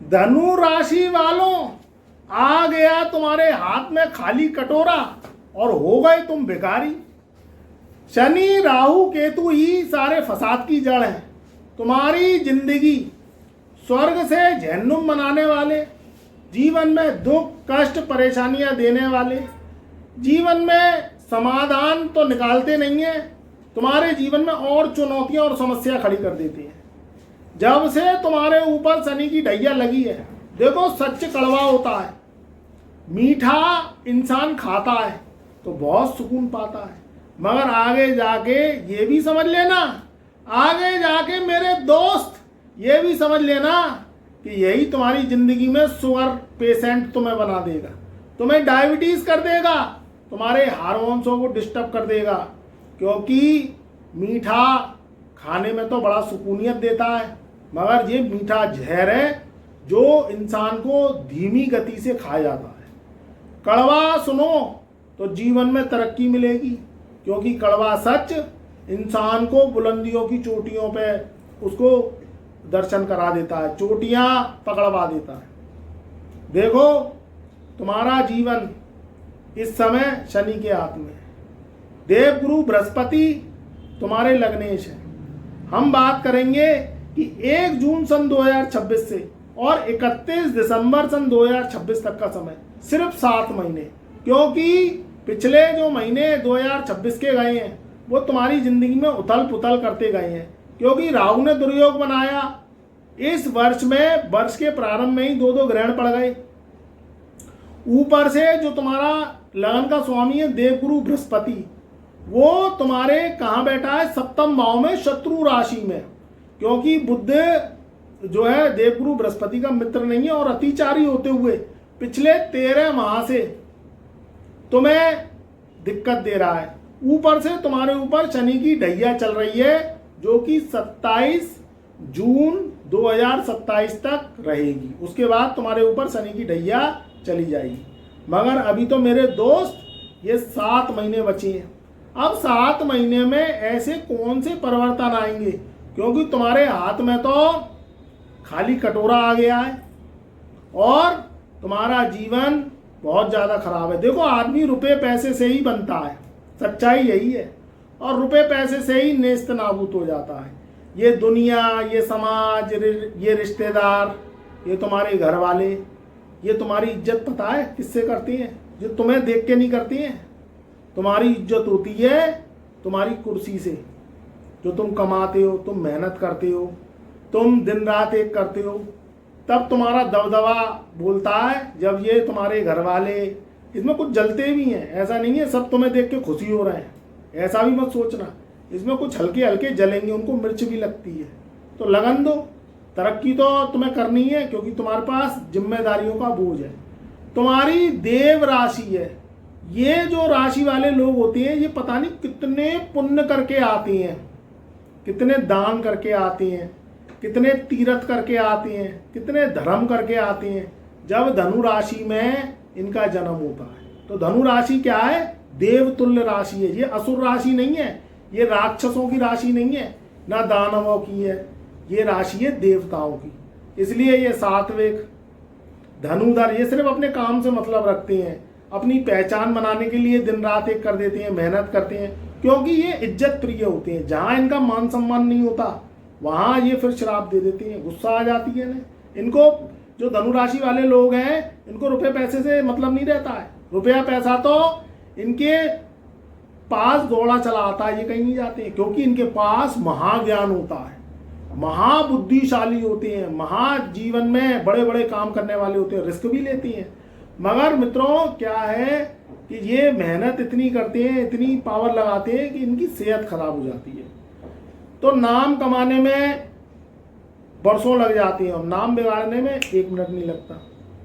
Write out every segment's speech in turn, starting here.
धनु राशि वालों, आ गया तुम्हारे हाथ में खाली कटोरा और हो गए तुम भिखारी। शनि राहु केतु ही सारे फसाद की जड़ है। तुम्हारी जिंदगी स्वर्ग से जहन्नुम बनाने वाले, जीवन में दुख कष्ट परेशानियां देने वाले, जीवन में समाधान तो निकालते नहीं है, तुम्हारे जीवन में और चुनौतियां और समस्या खड़ी कर देते हैं। जब से तुम्हारे ऊपर शनि की ढैया लगी है, देखो सच कड़वा होता है। मीठा इंसान खाता है तो बहुत सुकून पाता है, मगर आगे जाके ये भी समझ लेना, आगे जाके मेरे दोस्त ये भी समझ लेना कि यही तुम्हारी जिंदगी में शुगर पेशेंट तुम्हें बना देगा, तुम्हें डायबिटीज कर देगा, तुम्हारे हार्मोन्सों को डिस्टर्ब कर देगा। क्योंकि मीठा खाने में तो बड़ा सुकूनियत देता है, मगर ये मीठा जहर है जो इंसान को धीमी गति से खाया जाता है। कड़वा सुनो तो जीवन में तरक्की मिलेगी, क्योंकि कड़वा सच इंसान को बुलंदियों की चोटियों पे उसको दर्शन करा देता है, चोटियां पकड़वा देता है। देखो तुम्हारा जीवन इस समय शनि के हाथ में है। देवगुरु बृहस्पति तुम्हारे लग्नेश है। हम बात करेंगे कि 1 जून सन 2026 से और 31 दिसंबर सन 2026 तक का समय, सिर्फ 7 महीने, क्योंकि पिछले जो महीने 2026 के गए हैं वो तुम्हारी जिंदगी में उथल पुथल करते गए हैं, क्योंकि राहु ने दुर्योग बनाया। इस वर्ष में वर्ष के प्रारंभ में ही 2 ग्रहण पड़ गए। ऊपर से जो तुम्हारा लगन का स्वामी है देवगुरु बृहस्पति, वो तुम्हारे कहाँ बैठा है, सप्तम भाव में शत्रु राशि में, क्योंकि बुध जो है देवगुरु बृहस्पति का मित्र नहीं है और अतिचारी होते हुए पिछले 13 माह से तुम्हें दिक्कत दे रहा है। ऊपर से तुम्हारे ऊपर शनि की ढैया चल रही है, जो कि 27 जून 2027 तक रहेगी। उसके बाद तुम्हारे ऊपर शनि की ढैया चली जाएगी। मगर अभी तो मेरे दोस्त ये 7 महीने बचे हैं। अब 7 महीने में ऐसे कौन से परिवर्तन आएंगे, क्योंकि तुम्हारे हाथ में तो खाली कटोरा आ गया है और तुम्हारा जीवन बहुत ज़्यादा खराब है। देखो आदमी रुपए पैसे से ही बनता है, सच्चाई यही है, और रुपए पैसे से ही नेस्त नाबूद हो जाता है। ये दुनिया, ये समाज, ये रिश्तेदार, ये तुम्हारे घर वाले, ये तुम्हारी इज्जत पता है किससे करती हैं? जो तुम्हें देख के नहीं करती हैं। तुम्हारी इज्जत होती है तुम्हारी कुर्सी से, जो तुम कमाते हो, तुम मेहनत करते हो, तुम दिन रात एक करते हो, तब तुम्हारा दबदबा बोलता है। जब ये तुम्हारे घर वाले, इसमें कुछ जलते भी हैं, ऐसा नहीं है सब तुम्हें देख के खुशी हो रहे हैं, ऐसा भी मत सोचना। इसमें कुछ हल्के हल्के जलेंगे, उनको मिर्च भी लगती है, तो लगन दो। तरक्की तो तुम्हें करनी है, क्योंकि तुम्हारे पास जिम्मेदारियों का बोझ है। तुम्हारी देव राशि है। ये जो राशि वाले लोग होते हैं, ये पता नहीं कितने पुण्य करके आते हैं, कितने दान करके आते हैं, कितने तीर्थ करके आते हैं, कितने धर्म करके आते हैं, जब धनु राशि में इनका जन्म होता है। तो धनु राशि क्या है? देवतुल्य राशि है। ये असुर राशि नहीं है, ये राक्षसों की राशि नहीं है, ना दानवों की है, ये राशि है देवताओं की। इसलिए ये सात्विक धनुधर, ये सिर्फ अपने काम से मतलब रखते हैं, अपनी पहचान बनाने के लिए दिन रात एक कर देते हैं, मेहनत करते हैं, क्योंकि ये इज्जत प्रिय होते हैं। जहाँ इनका मान सम्मान नहीं होता वहाँ ये फिर शराब दे देते हैं, गुस्सा आ जाती है ना इनको। जो धनु राशि वाले लोग हैं, इनको रुपए पैसे से मतलब नहीं रहता है। रुपया पैसा तो इनके पास दौड़ा चला आता है, ये कहीं नहीं जाते हैं, क्योंकि इनके पास महाज्ञान होता है, महाबुद्धिशाली होते हैं, महाजीवन में बड़े बड़े काम करने वाले होते हैं, रिस्क भी लेते हैं। मगर मित्रों क्या है कि ये मेहनत इतनी करते हैं, इतनी पावर लगाते हैं कि इनकी सेहत खराब हो जाती है। तो नाम कमाने में बरसों लग जाती है और नाम बिगाड़ने में 1 मिनट नहीं लगता।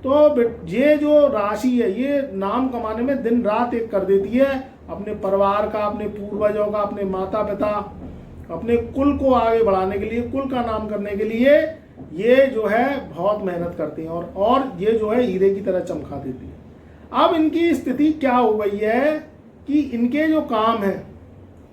तो ये जो राशि है, ये नाम कमाने में दिन रात एक कर देती है, अपने परिवार का, अपने पूर्वजों का, अपने माता पिता, अपने कुल को आगे बढ़ाने के लिए, कुल का नाम करने के लिए ये जो है बहुत मेहनत करते हैं और ये जो है हीरे की तरह चमका देती है। अब इनकी स्थिति क्या हो गई है कि इनके जो काम है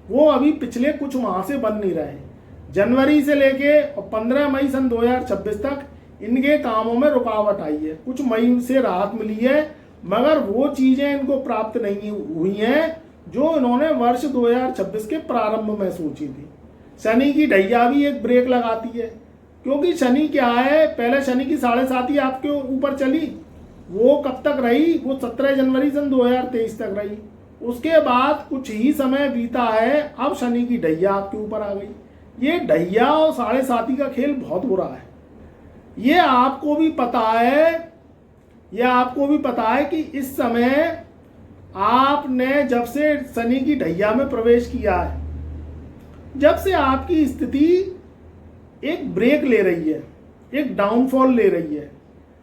वो अभी पिछले कुछ माह से बन नहीं रहे हैं। जनवरी से लेके और 15 मई सन 2026 तक इनके कामों में रुकावट आई है, कुछ मई से राहत मिली है, मगर वो चीजें इनको प्राप्त नहीं हुई हैं जो इन्होंने वर्ष 2026 के प्रारंभ में सोची थी। शनि की ढैया भी एक ब्रेक लगाती है, क्योंकि शनि क्या है, पहले शनि की 7.5 आपके ऊपर चली, वो कब तक रही, वो 17 जनवरी सन 2023 तक रही। उसके बाद कुछ ही समय बीता है, अब शनि की ढैया आपके ऊपर आ गई। ये ढैया और 7.5 का खेल बहुत बुरा है। ये आपको भी पता है, ये आपको भी पता है कि इस समय आपने जब से शनि की ढैया में प्रवेश किया है, जब से आपकी स्थिति एक ब्रेक ले रही है, एक डाउनफॉल ले रही है।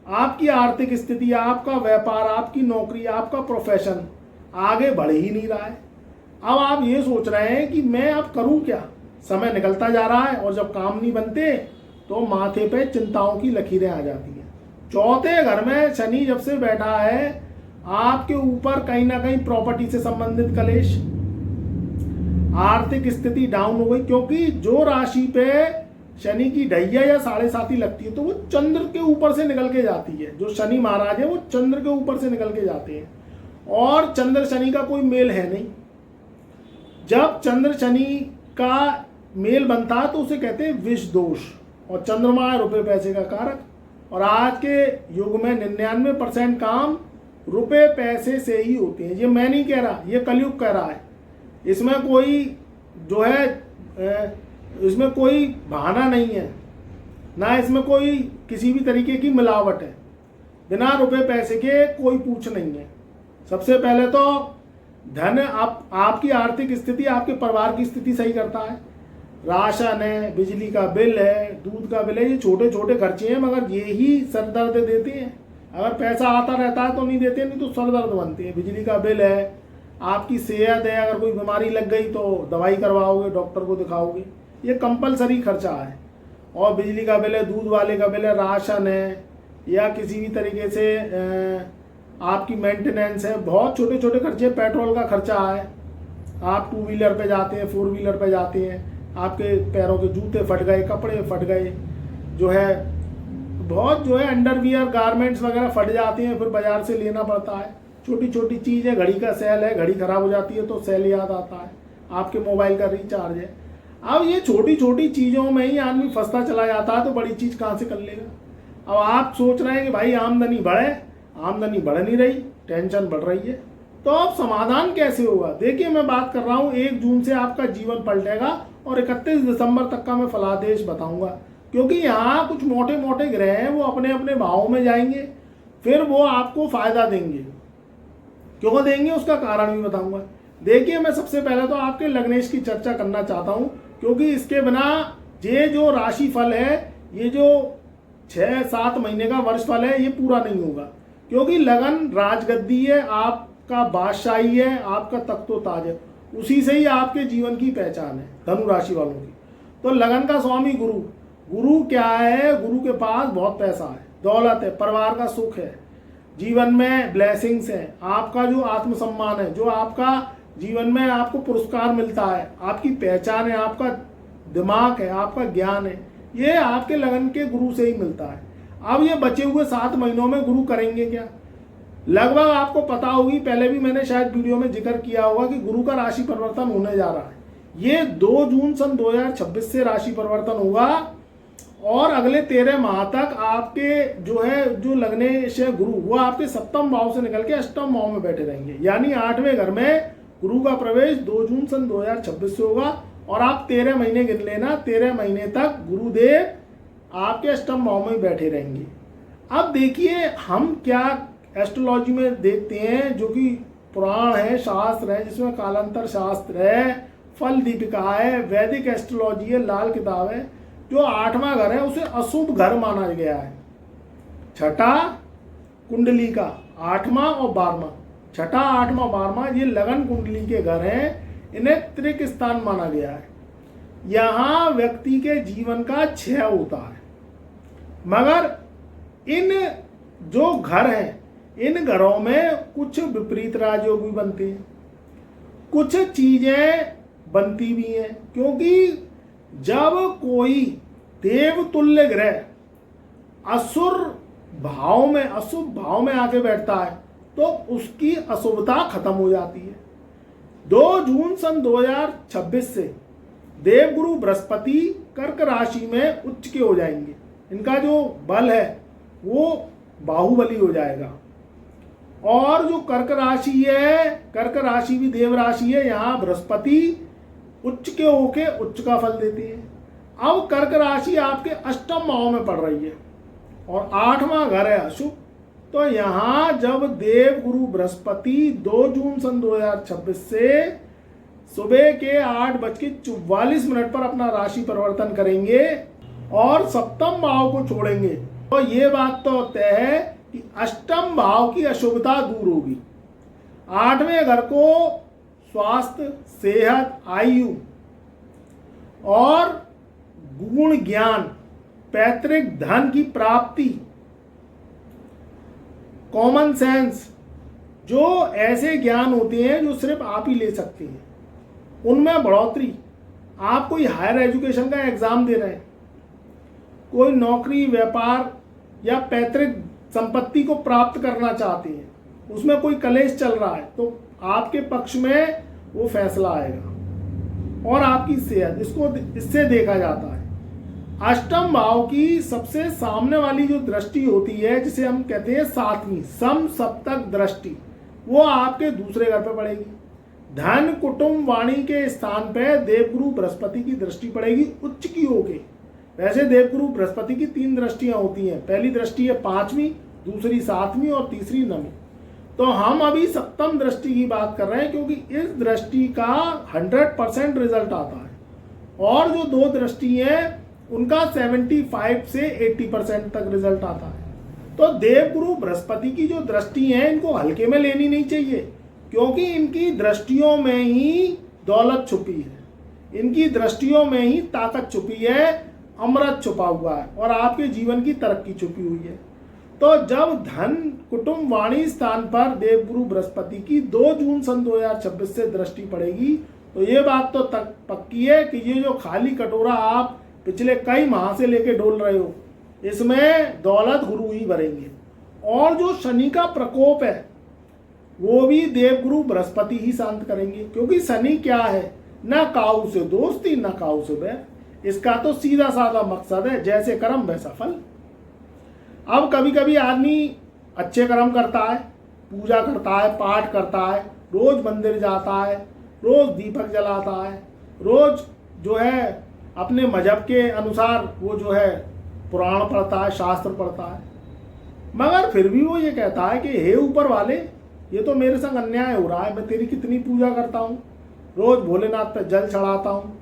आपकी आर्थिक स्थिति, आपका व्यापार, आपकी नौकरी, आपका प्रोफेशन आगे बढ़ ही नहीं रहा है। अब आप ये सोच रहे हैं कि मैं अब करूं क्या, समय निकलता जा रहा है और जब काम नहीं बनते तो माथे पे चिंताओं की लकीरें आ जाती हैं। चौथे घर में शनि जब से बैठा है, आपके ऊपर कहीं ना कहीं प्रॉपर्टी से संबंधित कलेश, आर्थिक स्थिति डाउन हो गई, क्योंकि जो राशि पे शनि की ढैया या 7.5 लगती है तो वो चंद्र के ऊपर से निकल के जाती है। जो शनि महाराज है वो चंद्र के ऊपर से निकल के जाते हैं, और चंद्र शनि का कोई मेल है नहीं। जब चंद्र शनि का मेल बनता है तो उसे कहते हैं विष दोष, और चंद्रमा रुपए पैसे का कारक। और आज के युग में 99% काम रुपए पैसे से ही होते हैं। ये मैं नहीं कह रहा, ये कलयुग कह रहा है। इसमें कोई जो है इसमें कोई बहाना नहीं है, ना इसमें कोई किसी भी तरीके की मिलावट है। बिना रुपए पैसे के कोई पूछ नहीं है। सबसे पहले तो धन आपकी आर्थिक स्थिति, आपके परिवार की स्थिति सही करता है। राशन है, बिजली का बिल है, दूध का बिल है, ये छोटे छोटे खर्चे हैं, मगर ये ही सर दर्द देते हैं। अगर पैसा आता रहता है तो नहीं देते, नहीं तो सर दर्द बनते हैं। बिजली का बिल है, आपकी सेहत है, अगर कोई बीमारी लग गई तो दवाई करवाओगे, डॉक्टर को दिखाओगे, ये कंपलसरी खर्चा है। और बिजली का बिल है, दूध वाले का बिल है, राशन है, या किसी भी तरीके से आपकी मेंटेनेंस है, बहुत छोटे छोटे खर्चे, पेट्रोल का खर्चा है। आप 2 व्हीलर पे जाते हैं, 4 व्हीलर पे जाते हैं, आपके पैरों के जूते फट गए, कपड़े फट गए, जो है बहुत जो है अंडरवियर गारमेंट्स वगैरह फट जाते हैं, फिर बाजार से लेना पड़ता है। छोटी छोटी चीज़ है, घड़ी का सेल है, घड़ी खराब हो जाती है तो सेल याद आता है, आपके मोबाइल का रिचार्ज है। अब ये छोटी छोटी चीज़ों में ही आदमी फंसता चला जाता है, तो बड़ी चीज़ कहाँ से कर लेगा। अब आप सोच रहे हैं कि भाई आमदनी बढ़े, आमदनी बढ़ नहीं रही, टेंशन बढ़ रही है, तो अब समाधान कैसे होगा। देखिए, मैं बात कर रहा हूँ 1 जून से आपका जीवन पलटेगा, और 31 दिसंबर तक का मैं फलादेश बताऊंगा, क्योंकि यहाँ कुछ मोटे मोटे ग्रह हैं, वो अपने अपने भावों में जाएंगे, फिर वो आपको फायदा देंगे। क्यों देंगे उसका कारण भी बताऊंगा। देखिए, मैं सबसे पहले तो आपके लग्नेश की चर्चा करना चाहता हूँ, क्योंकि इसके बिना ये जो राशि फल है, ये जो 6-7 महीने का वर्ष फल है, ये पूरा नहीं होगा। क्योंकि लगन राजगद्दी है, आपका बादशाही है, आपका तख्तो ताज है, उसी से ही आपके जीवन की पहचान है धनु राशि वालों की। तो लगन का स्वामी गुरु, गुरु क्या है, गुरु के पास बहुत पैसा है, दौलत है, परिवार का सुख है, जीवन में ब्लेसिंग्स है, आपका जो आत्मसम्मान है, जो आपका जीवन में आपको पुरस्कार मिलता है, आपकी पहचान है, आपका दिमाग है, आपका ज्ञान है, ये आपके लगन के गुरु से ही मिलता है। अब ये बचे हुए 7 महीनों में गुरु करेंगे क्या, लगभग आपको पता होगी, पहले भी मैंने शायद वीडियो में जिक्र किया होगा कि गुरु का राशि परिवर्तन होने जा रहा है। ये 2 जून सन 2026 से राशि परिवर्तन होगा, और अगले 13 माह तक आपके जो लग्नेश है गुरु, वो आपके 7वें भाव से निकल के 8वें भाव में बैठे रहेंगे। यानी 8वें घर में गुरु का प्रवेश 2 जून सन 2026 से होगा, और आप 13 महीने गिन लेना, 13 महीने तक गुरुदेव आपके 8वें भाव में बैठे रहेंगे। अब देखिए, हम क्या एस्ट्रोलॉजी में देखते हैं, जो कि पुराण है, शास्त्र है, जिसमें कालांतर शास्त्र है, फल दीपिका है, वैदिक एस्ट्रोलॉजी है, लाल किताब है। जो 8वां घर है उसे अशुभ घर माना गया है। छठा कुंडली का 8वां और 12वां, छठा 8वां 12वां, ये लगन कुंडली के घर हैं, इन्हें त्रिक स्थान माना गया है। यहाँ व्यक्ति के जीवन का क्षय होता है, मगर इन जो घर हैं, इन घरों में कुछ विपरीत राजयोग भी बनते हैं, कुछ चीजें बनती भी हैं। क्योंकि जब कोई देवतुल्य ग्रह असुर भाव में, अशुभ भाव में आके बैठता है तो उसकी अशुभता खत्म हो जाती है। 2 जून सन 2026 से देवगुरु बृहस्पति कर्क राशि में उच्च के हो जाएंगे। इनका जो बल है वो बाहुबली हो जाएगा। और जो कर्क राशि है, कर्क राशि भी देव राशि है, यहाँ बृहस्पति उच्च के होके उच्च का फल देते हैं। अब कर्क राशि आपके अष्टम भाव में पड़ रही है और 8वां घर है अशुभ। तो यहाँ जब देव गुरु बृहस्पति 2 जून सन 2026 से सुबह के 8:44 पर अपना राशि परिवर्तन करेंगे और सप्तम भाव को छोड़ेंगे, तो ये बात तो तय है कि अष्टम भाव की अशुभता दूर होगी। 8वें घर को स्वास्थ्य, सेहत, आयु और गुण ज्ञान, पैतृक धन की प्राप्ति, कॉमन सेंस, जो ऐसे ज्ञान होते हैं जो सिर्फ आप ही ले सकते हैं, उनमें बढ़ोतरी। आप कोई हायर एजुकेशन का एग्जाम दे रहे हैं, कोई नौकरी, व्यापार या पैतृक संपत्ति को प्राप्त करना चाहते हैं, उसमें कोई कलेश चल रहा है, तो आपके पक्ष में वो फैसला आएगा। और आपकी सेहत, इससे देखा जाता है। अष्टम भाव की सबसे सामने वाली जो दृष्टि होती है, जिसे हम कहते हैं 7वीं सम सप्तक दृष्टि, वो आपके दूसरे घर पे पड़ेगी। धन, कुटुंब, वाणी के स्थान पे देवगुरु बृहस्पति की दृष्टि पड़ेगी उच्च की होके। वैसे देवगुरु बृहस्पति की 3 दृष्टियां होती हैं। पहली दृष्टि है 5वीं, दूसरी 7वीं और तीसरी 9वीं। तो हम अभी सप्तम दृष्टि की बात कर रहे हैं, क्योंकि इस दृष्टि का 100% रिजल्ट आता है और जो 2 दृष्टि हैं उनका 75 से 80% तक रिजल्ट आता है। तो देवगुरु बृहस्पति की जो दृष्टि है, इनको हल्के में लेनी नहीं चाहिए, क्योंकि इनकी दृष्टियों में ही दौलत छुपी है, इनकी दृष्टियों में ही ताकत छुपी है, अमृत छुपा हुआ है और आपके जीवन की तरक्की छुपी हुई है। तो जब धन, कुटुंब, वाणी स्थान पर देवगुरु बृहस्पति की 2 जून सन 2026 से दृष्टि पड़ेगी, तो ये बात तो तक पक्की है कि ये जो खाली कटोरा आप पिछले कई माह से लेके डोल रहे हो, इसमें दौलत गुरु ही भरेंगे। और जो शनि का प्रकोप है वो भी देवगुरु बृहस्पति ही शांत करेंगे, क्योंकि शनि क्या है, ना काऊ से दोस्ती, ना काऊ से बैर। इसका तो सीधा साधा मकसद है, जैसे कर्म वैसा फल। अब कभी कभी आदमी अच्छे कर्म करता है, पूजा करता है, पाठ करता है, रोज मंदिर जाता है, रोज दीपक जलाता है, रोज जो है अपने मजहब के अनुसार वो जो है पुराण पढ़ता है, शास्त्र पढ़ता है, मगर फिर भी वो ये कहता है कि हे ऊपर वाले, ये तो मेरे संग अन्याय हो रहा है। मैं तेरी कितनी पूजा करता हूँ, रोज भोलेनाथ पे जल चढ़ाता हूँ,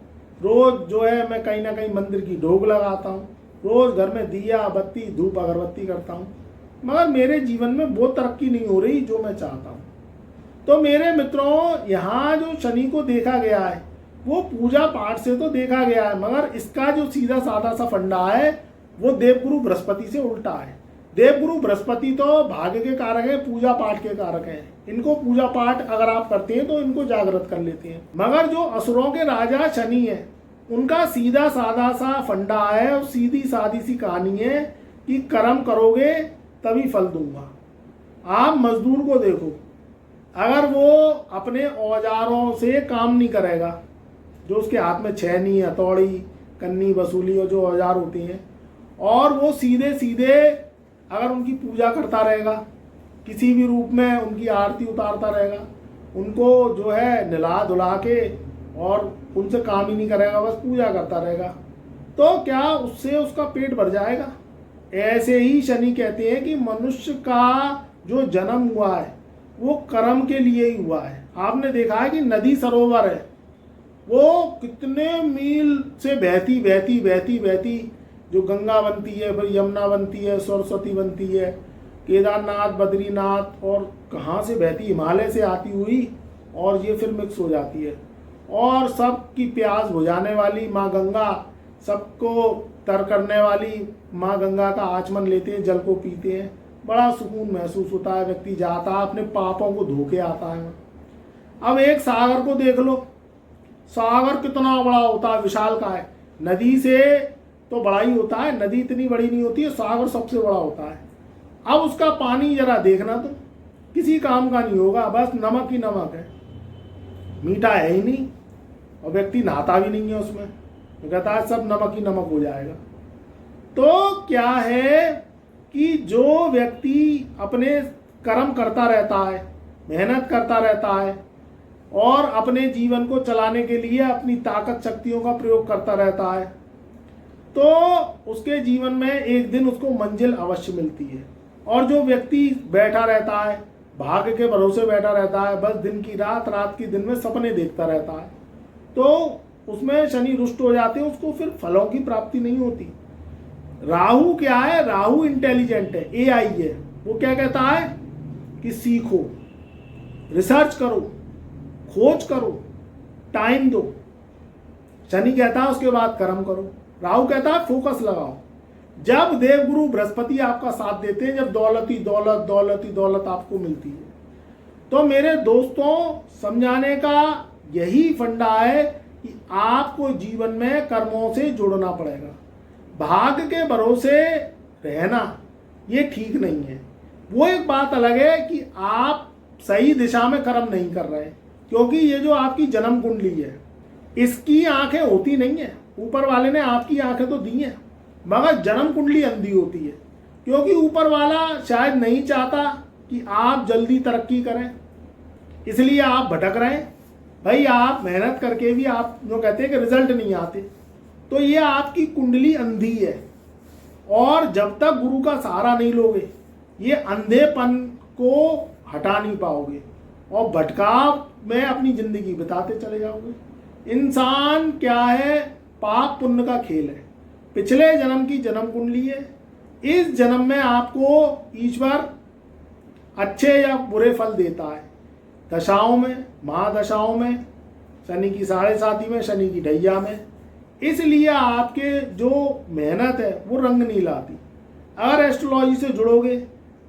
रोज जो है मैं कहीं ना कहीं मंदिर की ढोक लगाता हूँ, रोज घर में दिया बत्ती धूप अगरबत्ती करता हूँ, मगर मेरे जीवन में वो तरक्की नहीं हो रही जो मैं चाहता हूँ। तो मेरे मित्रों, यहाँ जो शनि को देखा गया है वो पूजा पाठ से तो देखा गया है, मगर इसका जो सीधा साधा सा फंडा है वो देवगुरु बृहस्पति से उल्टा है। देवगुरु बृहस्पति तो भाग्य के कारक है, पूजा पाठ के कारक है। इनको पूजा पाठ अगर आप करते हैं तो इनको जागृत कर लेते हैं। मगर जो असुरों के राजा शनि है, उनका सीधा साधा सा फंडा है और सीधी सादी सी कहानी है कि कर्म करोगे तभी फल दूंगा। आप मजदूर को देखो, अगर वो अपने औजारों से काम नहीं करेगा, जो उसके हाथ में छेनी, हथौड़ी, कन्नी, वसूली और जो औजार होती हैं, और वो सीधे सीधे अगर उनकी पूजा करता रहेगा, किसी भी रूप में उनकी आरती उतारता रहेगा, उनको जो है नला धुला के और उनसे काम ही नहीं करेगा, बस पूजा करता रहेगा, तो क्या उससे उसका पेट भर जाएगा? ऐसे ही शनि कहते हैं कि मनुष्य का जो जन्म हुआ है वो कर्म के लिए ही हुआ है। आपने देखा है कि नदी सरोवर है, वो कितने मील से बहती बहती बहती बहती, जो गंगा बनती है, फिर यमुना बनती है, सरस्वती बनती है, केदारनाथ, बद्रीनाथ, और कहाँ से बहती, हिमालय से आती हुई, और ये फिर मिक्स हो जाती है। और सबकी प्यास बुझाने वाली माँ गंगा, सबको तर करने वाली माँ गंगा का आचमन लेते हैं, जल को पीते हैं, बड़ा सुकून महसूस होता है, व्यक्ति जाता है अपने पापों को धो के आता है। अब एक सागर को देख लो, सागर कितना बड़ा होता है, विशाल का है। नदी से तो बड़ा ही होता है, नदी इतनी बड़ी नहीं होती है, सागर सबसे बड़ा होता है। अब उसका पानी जरा देखना तो किसी काम का नहीं होगा, बस नमक ही नमक है, मीठा है ही नहीं, और व्यक्ति नहाता भी नहीं है उसमें, तो कहता है सब नमक ही नमक हो जाएगा। तो क्या है कि जो व्यक्ति अपने कर्म करता रहता है, मेहनत करता रहता है और अपने जीवन को चलाने के लिए अपनी ताकत शक्तियों का प्रयोग करता रहता है, तो उसके जीवन में एक दिन उसको मंजिल अवश्य मिलती है। और जो व्यक्ति बैठा रहता है, भाग्य के भरोसे बैठा रहता है, बस दिन की रात, रात की दिन में सपने देखता रहता है, तो उसमें शनि रुष्ट हो जाते हैं, उसको फिर फलों की प्राप्ति नहीं होती। राहु क्या है? राहु इंटेलिजेंट है, एआई है। वो क्या कहता है कि सीखो, रिसर्च करो, खोज करो, टाइम दो। शनि कहता है उसके बाद कर्म करो। राहु कहता है फोकस लगाओ। जब देवगुरु बृहस्पति आपका साथ देते हैं, जब दौलत ही दौलत, दौलत ही दौलत आपको मिलती है, तो मेरे दोस्तों समझाने का यही फंडा है कि आपको जीवन में कर्मों से जुड़ना पड़ेगा। भाग्य के भरोसे रहना ये ठीक नहीं है। वो एक बात अलग है कि आप सही दिशा में कर्म नहीं कर रहे, क्योंकि ये जो आपकी जन्म कुंडली है, इसकी आंखें होती नहीं है। ऊपर वाले ने आपकी आंखें तो दी हैं, मगर जन्म कुंडली अंधी होती है, क्योंकि ऊपर वाला शायद नहीं चाहता कि आप जल्दी तरक्की करें, इसलिए आप भटक रहे हैं। भाई आप मेहनत करके भी आप जो कहते हैं कि रिजल्ट नहीं आते, तो ये आपकी कुंडली अंधी है। और जब तक गुरु का सहारा नहीं लोगे, ये अंधेपन को हटा नहीं पाओगे और भटकाव में अपनी जिंदगी बिताते चले जाओगे। इंसान क्या है? पाप पुण्य का खेल है। पिछले जन्म की जन्म कुंडली है, इस जन्म में आपको ईश्वर अच्छे या बुरे फल देता है। दशाओं में, महादशाओं में, शनि की 7.5 में, शनि की ढैया में, इसलिए आपके जो मेहनत है वो रंग नहीं लाती। अगर एस्ट्रोलॉजी से जुड़ोगे,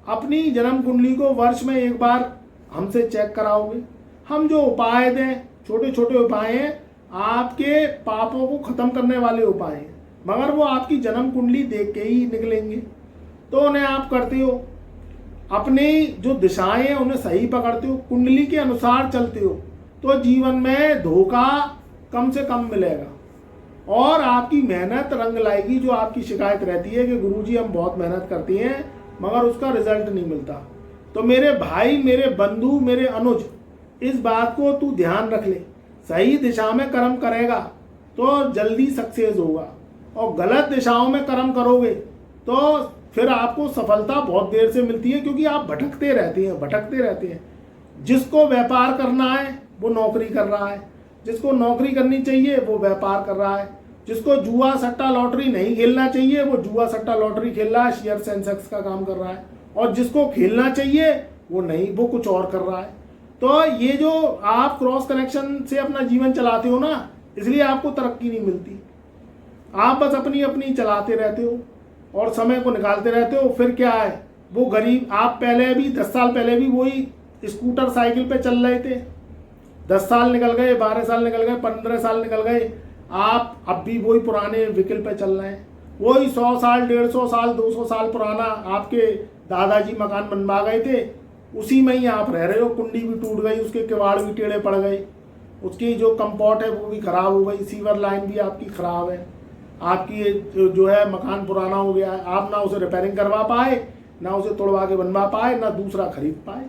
अपनी जन्म कुंडली को वर्ष में एक बार हमसे चेक कराओगे, हम जो उपाय दें, छोटे छोटे उपाय हैं, आपके पापों को खत्म करने वाले उपाय हैं, मगर वो आपकी जन्म कुंडली देख के ही निकलेंगे। तो उन्हें आप करते हो, अपनी जो दिशाएं हैं उन्हें सही पकड़ते हो, कुंडली के अनुसार चलते हो, तो जीवन में धोखा कम से कम मिलेगा और आपकी मेहनत रंग लाएगी। जो आपकी शिकायत रहती है कि गुरुजी हम बहुत मेहनत करते हैं मगर उसका रिजल्ट नहीं मिलता, तो मेरे भाई, मेरे बंधु, मेरे अनुज, इस बात को तू ध्यान रख ले। सही दिशा में कर्म करेगा तो जल्दी सक्सेस होगा, और गलत दिशाओं में कर्म करोगे तो फिर आपको सफलता बहुत देर से मिलती है, क्योंकि आप भटकते रहते हैं। जिसको व्यापार करना है वो नौकरी कर रहा है, जिसको नौकरी करनी चाहिए वो व्यापार कर रहा है, जिसको जुआ सट्टा लॉटरी नहीं खेलना चाहिए वो जुआ सट्टा लॉटरी खेल रहा है, शेयर सेंसेक्स का काम कर रहा है, और जिसको खेलना चाहिए वो नहीं, वो कुछ और कर रहा है। तो ये जो आप क्रॉस कनेक्शन से अपना जीवन चलाते हो ना, इसलिए आपको तरक्की नहीं मिलती। आप बस अपनी अपनी चलाते रहते हो और समय को निकालते रहते हो। फिर क्या है, वो गरीब, आप पहले भी 10 साल पहले भी वही स्कूटर साइकिल पे चल रहे थे, 10 साल निकल गए, 12 साल निकल गए, 15 साल निकल गए, आप अब भी वही पुराने व्हीकल पे चल रहे हैं। वही 100 साल, 150 साल, 200 साल पुराना आपके दादाजी मकान बनवा गए थे, उसी में ही आप रह रहे हो। कुंडी भी टूट गई, उसके किवाड़ भी टेढ़े पड़ गए, उसकी जो कंपाउंड है वो भी खराब हो गई, सीवर लाइन भी आपकी खराब है, आपकी जो है मकान पुराना हो गया है, आप ना उसे रिपेयरिंग करवा पाए, ना उसे तोड़वा के बनवा पाए, ना दूसरा खरीद पाए।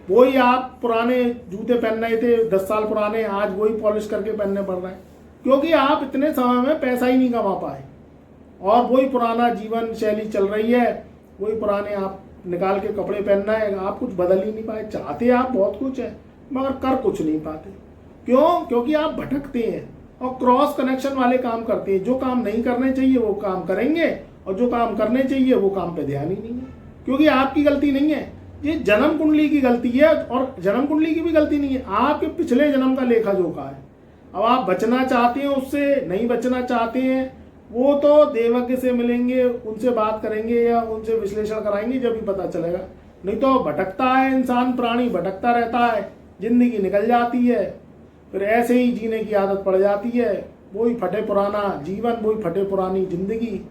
वही आप पुराने जूते पहन रहे थे 10 साल पुराने, आज वही पॉलिश करके पहनने पड़ रहे हैं, क्योंकि आप इतने समय में पैसा ही नहीं कमा पाए और वही पुराना जीवन शैली चल रही है, वही पुराने आप निकाल के कपड़े पहनना है, आप कुछ बदल ही नहीं पाए। चाहते आप बहुत कुछ है मगर कर कुछ नहीं पाते। क्यों? क्योंकि आप भटकते हैं और क्रॉस कनेक्शन वाले काम करते हैं। जो काम नहीं करने चाहिए वो काम करेंगे और जो काम करने चाहिए वो काम पे ध्यान ही नहीं है, क्योंकि आपकी गलती नहीं है, ये जन्म कुंडली की गलती है। और जन्म कुंडली की भी गलती नहीं है, आपके पिछले जन्म का लेखा जोखा है। अब आप बचना चाहते हैं उससे, नहीं बचना चाहते हैं, वो तो देवज्ञ से मिलेंगे, उनसे बात करेंगे या उनसे विश्लेषण कराएंगे, जब भी पता चलेगा। नहीं तो भटकता है इंसान, प्राणी भटकता रहता है, जिंदगी निकल जाती है, फिर ऐसे ही जीने की आदत पड़ जाती है वही फटे पुराना जीवन, वही फटे पुरानी जिंदगी,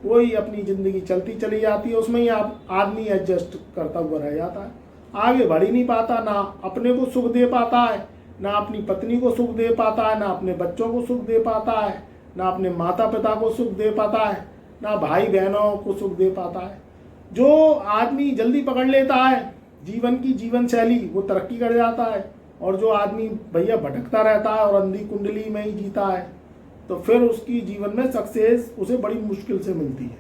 वही अपनी ज़िंदगी चलती चली जाती है, उसमें ही आप आदमी एडजस्ट करता हुआ रह जाता है, आगे बढ़ ही नहीं पाता, ना अपने को सुख दे पाता है, ना अपनी पत्नी को सुख दे पाता है, ना अपने बच्चों को सुख दे पाता है, ना अपने माता पिता को सुख दे पाता है, ना भाई बहनों को सुख दे पाता है। जो आदमी जल्दी पकड़ लेता है जीवन की जीवन शैली, वो तरक्की कर जाता है, और जो आदमी भैया भटकता रहता है और अंधी कुंडली में ही जीता है, तो फिर उसकी जीवन में सक्सेस उसे बड़ी मुश्किल से मिलती है।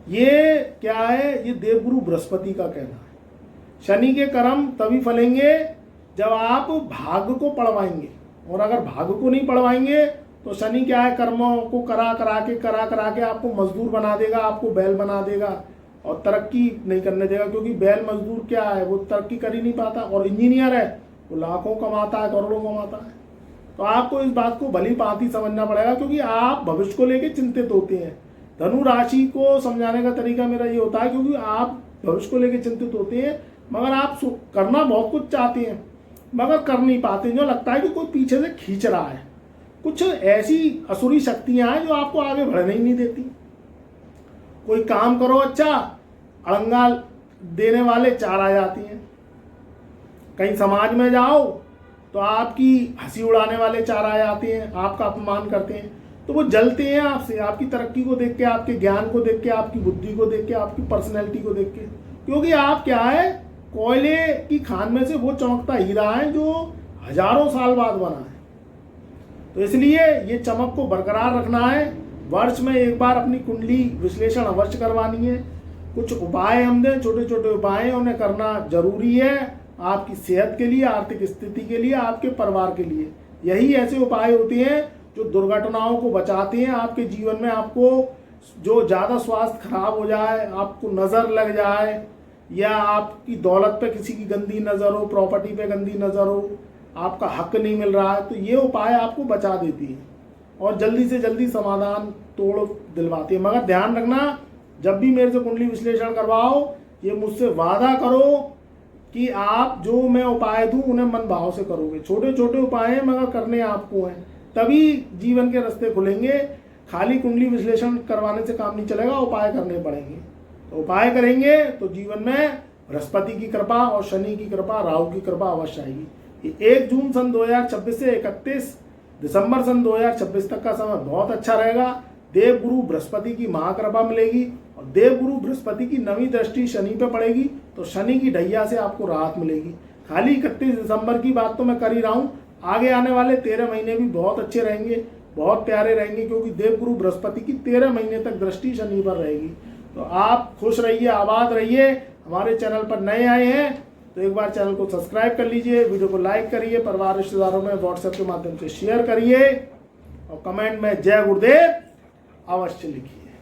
ये क्या है, ये देवगुरु बृहस्पति का कहना है। शनि के कर्म तभी फलेंगे जब आप भाग्य को पढ़वाएंगे, और अगर भाग्य को नहीं पढ़वाएंगे तो शनि क्या है, कर्मों को करा करा के आपको मजदूर बना देगा, आपको बैल बना देगा और तरक्की नहीं करने देगा। क्योंकि बैल मजदूर क्या है, वो तरक्की कर ही नहीं पाता, और इंजीनियर है वो लाखों कमाता है, करोड़ों कमाता है। तो आपको इस बात को भली भांति समझना पड़ेगा, क्योंकि आप भविष्य को लेकर चिंतित होते हैं। धनु राशि को समझाने का तरीका मेरा ये होता है, क्योंकि आप भविष्य को लेकर चिंतित होते हैं, मगर आप करना बहुत कुछ चाहते हैं मगर कर नहीं पाते। जो लगता है कि कोई पीछे से खींच रहा है, कुछ ऐसी असुरी शक्तियां हैं जो आपको आगे बढ़ने ही नहीं देती। कोई काम करो अच्छा, अड़ंगा देने वाले चार आ जाती हैं। कहीं समाज में जाओ तो आपकी हंसी उड़ाने वाले चार आ जाते हैं, आपका अपमान करते हैं। तो वो जलते हैं आपसे, आपकी तरक्की को देख के, आपके ज्ञान को देख के, आपकी बुद्धि को देख के, आपकी पर्सनैलिटी को देख के। क्योंकि आप क्या है, कोयले की खान में से वो चमकता हीरा है जो हजारों साल बाद बना है। तो इसलिए ये चमक को बरकरार रखना है। वर्ष में एक बार अपनी कुंडली विश्लेषण अवश्य करवानी है। कुछ उपाय हम दें, छोटे छोटे उपाय उन्हें करना जरूरी है, आपकी सेहत के लिए, आर्थिक स्थिति के लिए, आपके परिवार के लिए। यही ऐसे उपाय होते हैं जो दुर्घटनाओं को बचाते हैं आपके जीवन में। आपको जो ज़्यादा स्वास्थ्य खराब हो जाए, आपको नज़र लग जाए, या आपकी दौलत पे किसी की गंदी नज़र हो, प्रॉपर्टी पे गंदी नज़र हो, आपका हक नहीं मिल रहा है, तो ये उपाय आपको बचा देती है और जल्दी से जल्दी समाधान तोड़ दिलवाती है। मगर ध्यान रखना, जब भी मेरे से कुंडली विश्लेषण करवाओ, ये मुझसे वादा करो कि आप जो मैं उपाय दूं उन्हें मन भाव से करोगे। छोटे छोटे उपाय हैं मगर करने आपको हैं, तभी जीवन के रास्ते खुलेंगे। खाली कुंडली विश्लेषण करवाने से काम नहीं चलेगा, उपाय करने पड़ेंगे। तो उपाय करेंगे तो जीवन में बृहस्पति की कृपा और शनि की कृपा, राहु की कृपा अवश्य आएगी। ये 1 जून सन 2026 से 31 दिसंबर सन 2026 तक का समय बहुत अच्छा रहेगा। देवगुरु बृहस्पति की महाकृपा मिलेगी, और देवगुरु बृहस्पति की नवी दृष्टि शनि पे पड़ेगी, तो शनि की ढैया से आपको राहत मिलेगी। खाली 31 दिसंबर की बात तो मैं कर ही रहा हूँ, आगे आने वाले 13 महीने भी बहुत अच्छे रहेंगे, बहुत प्यारे रहेंगे, क्योंकि देवगुरु बृहस्पति की 13 महीने तक दृष्टि शनि पर रहेगी। तो आप खुश रहिए, आबाद रहिए। हमारे चैनल पर नए आए हैं तो एक बार चैनल को सब्सक्राइब कर लीजिए, वीडियो को लाइक करिए, परिवार रिश्तेदारों में व्हाट्सएप के माध्यम से शेयर करिए, और कमेंट में जय गुरुदेव अवश्य लिखिए।